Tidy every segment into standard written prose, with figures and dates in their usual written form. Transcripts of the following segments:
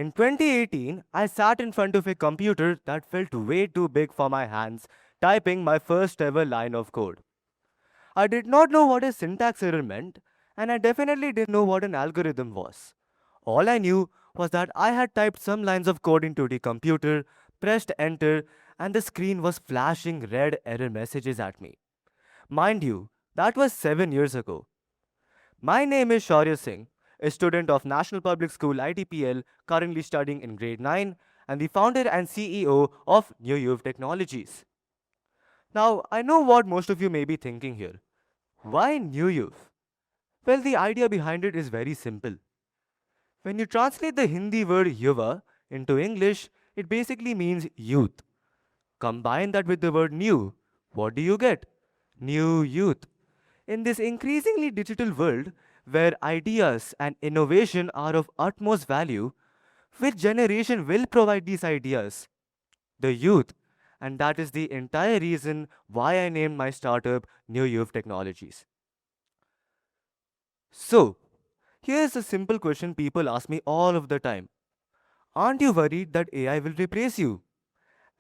In 2018, I sat in front of a computer that felt way too big for my hands, typing my first ever line of code. I did not know what a syntax error meant, and I definitely didn't know what an algorithm was. All I knew was that I had typed some lines of code into the computer, pressed enter, and the screen was flashing red error messages at me. Mind you, that was 7 years ago. My name is Shaurya Singh, a student of National Public School ITPL, currently studying in grade 9, and the founder and CEO of Newu Technologies. Now, I know what most of you may be thinking here. Why Newu? Well, the idea behind it is very simple. When you translate the Hindi word yuva into English, it basically means youth. Combine that with the word new, what do you get? New youth. In this increasingly digital world, where ideas and innovation are of utmost value, which generation will provide these ideas? The youth. And that is the entire reason why I named my startup New Youth Technologies. So, here's a simple question people ask me all of the time. Aren't you worried that AI will replace you?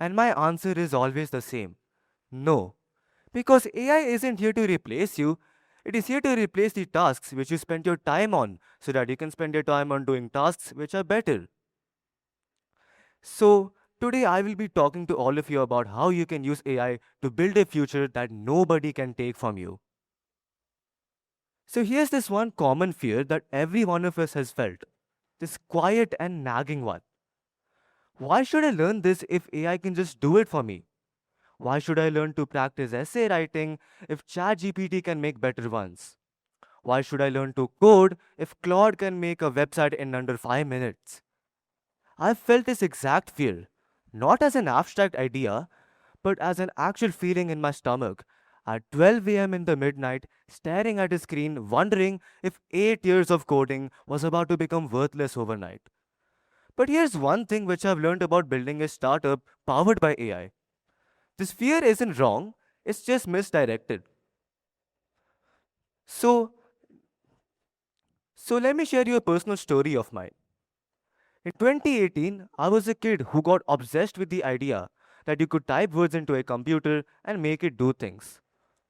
And my answer is always the same. No. Because AI isn't here to replace you, it is here to replace the tasks which you spend your time on so that you can spend your time on doing tasks which are better. So, today I will be talking to all of you about how you can use AI to build a future that nobody can take from you. So, here's this one common fear that every one of us has felt, this quiet and nagging one. Why should I learn this if AI can just do it for me? Why should I learn to practice essay writing if ChatGPT can make better ones? Why should I learn to code if Claude can make a website in under 5 minutes? I've felt this exact fear, not as an abstract idea, but as an actual feeling in my stomach at 12 a.m. in the midnight, staring at a screen, wondering if 8 years of coding was about to become worthless overnight. But here's one thing which I've learned about building a startup powered by AI. This fear isn't wrong, it's just misdirected. So, so let me share you a personal story of mine. In 2018, I was a kid who got obsessed with the idea that you could type words into a computer and make it do things.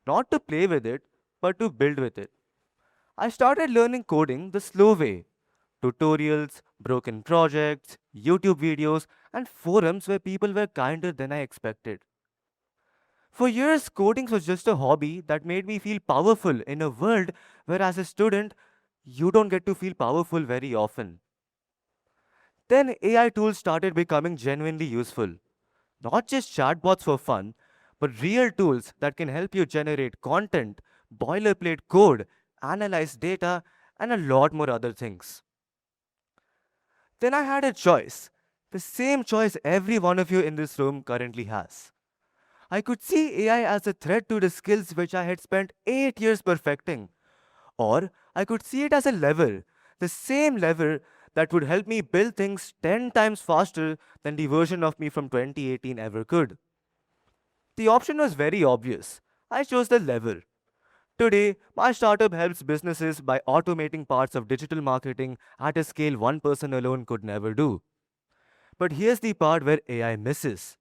Not to play with it, but to build with it. I started learning coding the slow way. Tutorials, broken projects, YouTube videos, and forums where people were kinder than I expected. For years, coding was just a hobby that made me feel powerful in a world where, as a student, you don't get to feel powerful very often. Then AI tools started becoming genuinely useful. Not just chatbots for fun, but real tools that can help you generate content, boilerplate code, analyze data, and a lot more other things. Then I had a choice. The same choice every one of you in this room currently has. I could see AI as a threat to the skills which I had spent 8 years perfecting. Or I could see it as a lever, the same lever that would help me build things 10 times faster than the version of me from 2018 ever could. The option was very obvious. I chose the lever. Today, my startup helps businesses by automating parts of digital marketing at a scale one person alone could never do. But here's the part where AI misses.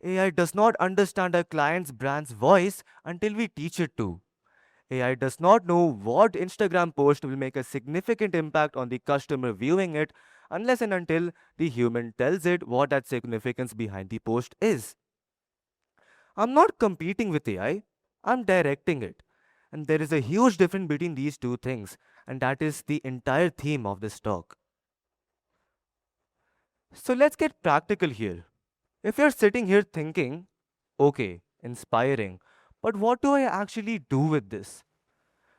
AI does not understand a client's brand's voice until we teach it to. AI does not know what Instagram post will make a significant impact on the customer viewing it unless and until the human tells it what that significance behind the post is. I'm not competing with AI, I'm directing it. And there is a huge difference between these two things, and that is the entire theme of this talk. So let's get practical here. If you're sitting here thinking, okay, inspiring, but what do I actually do with this?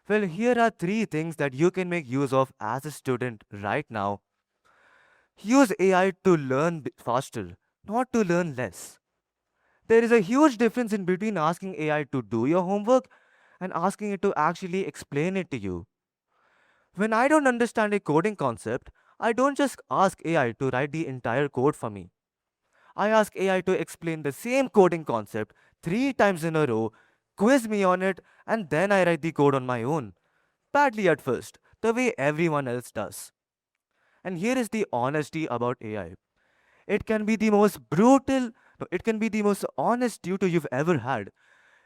Well, here are three things that you can make use of as a student right now. Use AI to learn faster, not to learn less. There is a huge difference in between asking AI to do your homework and asking it to actually explain it to you. When I don't understand a coding concept, I don't just ask AI to write the entire code for me. I ask AI to explain the same coding concept 3 times in a row, quiz me on it, and then I write the code on my own. Badly at first, the way everyone else does. And here is the honesty about AI. It can be the most brutal, no, it can be the most honest tutor you've ever had.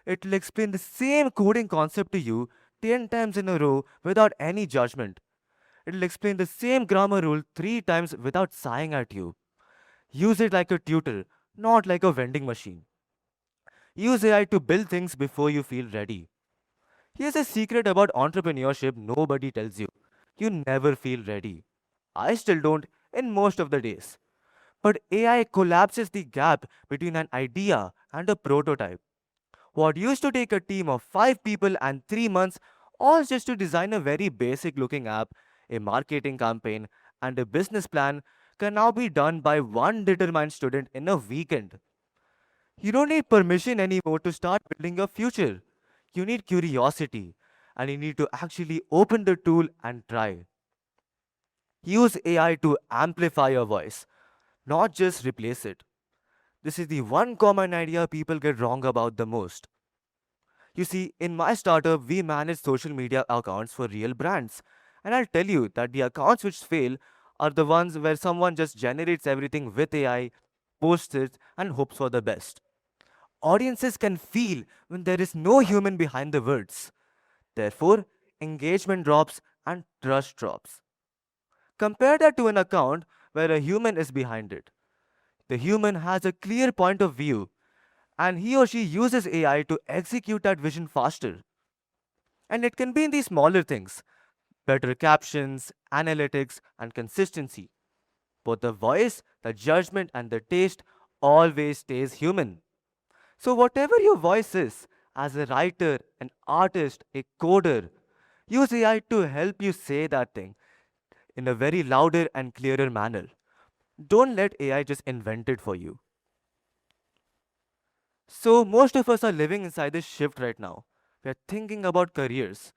It will explain the same coding concept to you 10 times in a row without any judgment. It will explain the same grammar rule 3 times without sighing at you. Use it like a tutor, not like a vending machine. Use AI to build things before you feel ready. Here's a secret about entrepreneurship nobody tells you. You never feel ready. I still don't in most of the days. But AI collapses the gap between an idea and a prototype. What used to take a team of 5 people and 3 months, all just to design a very basic looking app, a marketing campaign, and a business plan, can now be done by one determined student in a weekend. You don't need permission anymore to start building your future. You need curiosity, and you need to actually open the tool and try. Use AI to amplify your voice, not just replace it. This is the one common idea people get wrong about the most. You see, in my startup, we manage social media accounts for real brands. And I'll tell you that the accounts which fail are the ones where someone just generates everything with AI, posts it, and hopes for the best. Audiences can feel when there is no human behind the words. Therefore, engagement drops and trust drops. Compare that to an account where a human is behind it. The human has a clear point of view, and he or she uses AI to execute that vision faster. And it can be in the smaller things: better captions, analytics, and consistency. But the voice, the judgment, and the taste always stays human. So, whatever your voice is, as a writer, an artist, a coder, use AI to help you say that thing in a very louder and clearer manner. Don't let AI just invent it for you. So, most of us are living inside this shift right now. We're thinking about careers.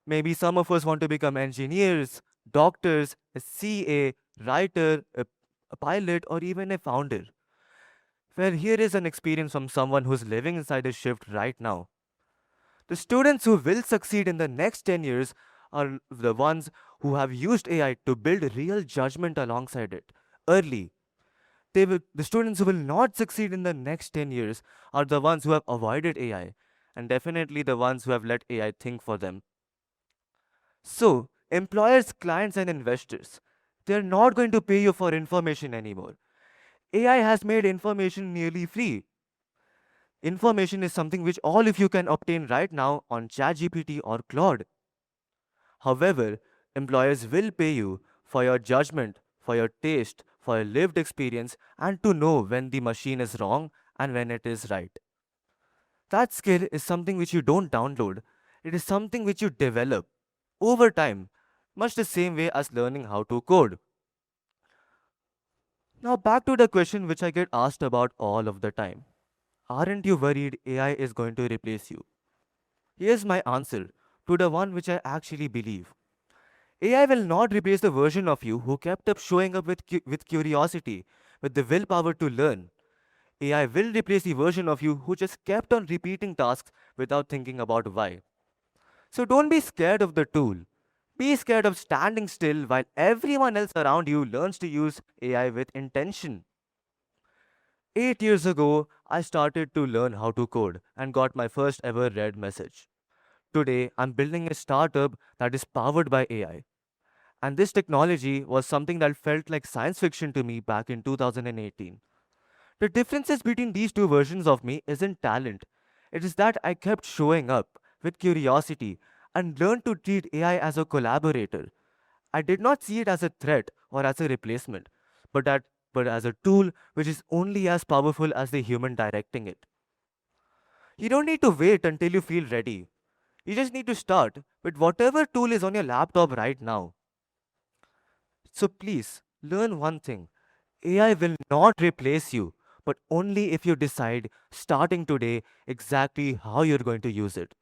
Maybe some of us want to become engineers, doctors, a CA, writer, a pilot, or even a founder. Well, here is an experience from someone who's living inside a shift right now. The students who will succeed in the next 10 years are the ones who have used AI to build real judgment alongside it early. The students who will not succeed in the next 10 years are the ones who have avoided AI, and definitely the ones who have let AI think for them. So, employers, clients, and investors, they're not going to pay you for information anymore. AI has made information nearly free. Information is something which all of you can obtain right now on ChatGPT or Claude. However, employers will pay you for your judgment, for your taste, for your lived experience, and to know when the machine is wrong and when it is right. That skill is something which you don't download, it is something which you develop over time, much the same way as learning how to code. Now, back to the question which I get asked about all of the time: aren't you worried AI is going to replace you? Here's my answer to the one which I actually believe. AI will not replace the version of you who kept up showing up with curiosity, with the willpower to learn. AI will replace the version of you who just kept on repeating tasks without thinking about why. So don't be scared of the tool. Be scared of standing still while everyone else around you learns to use AI with intention. 8 years ago, I started to learn how to code and got my first ever read message. Today, I'm building a startup that is powered by AI. And this technology was something that felt like science fiction to me back in 2018. The differences between these two versions of me isn't talent. It is that I kept showing up with curiosity and learned to treat AI as a collaborator. I did not see it as a threat or as a replacement, but that but as a tool which is only as powerful as the human directing it. You don't need to wait until you feel ready. You just need to start with whatever tool is on your laptop right now. So please learn one thing: AI will not replace you, but only if you decide starting today exactly how you're going to use it.